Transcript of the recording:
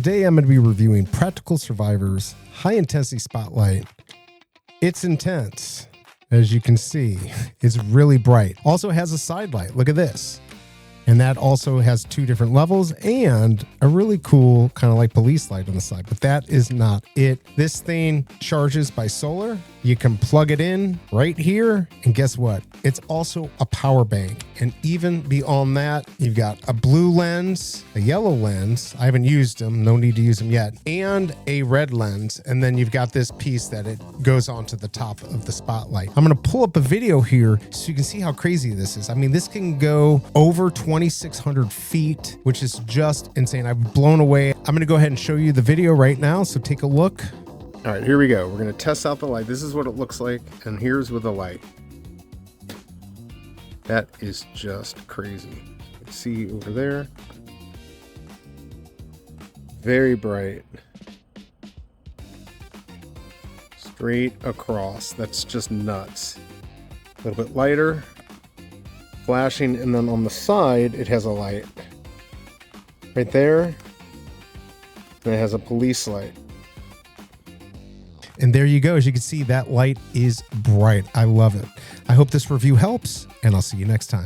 Today I'm going to be reviewing Practical Survivor's high intensity spotlight. It's intense, as you can see. It's really bright. Also has a side light. Look at this. And that also has two different levels and a really cool kind of like police light on the side, but that is not it. This thing charges by solar. You can plug it in right here. And guess what? It's also a power bank. And even beyond that, you've got a blue lens, a yellow lens. I haven't used them. No need to use them yet. And a red lens. And then you've got this piece that it goes onto the top of the spotlight. I'm going to pull up a video here so you can see how crazy this is. I mean, this can go over 2,600 feet, which is just insane. I've blown away. I'm going to go ahead and show you the video right now. So take a look. All right, here we go. We're going to test out the light. This is what it looks like. And here's with the light. That is just crazy. You can see over there. Very bright. Straight across. That's just nuts. A little bit lighter. Flashing, and then on the side, it has a light. Right there. And it has a police light. And there you go. As you can see, that light is bright. I love it. I hope this review helps, and I'll see you next time.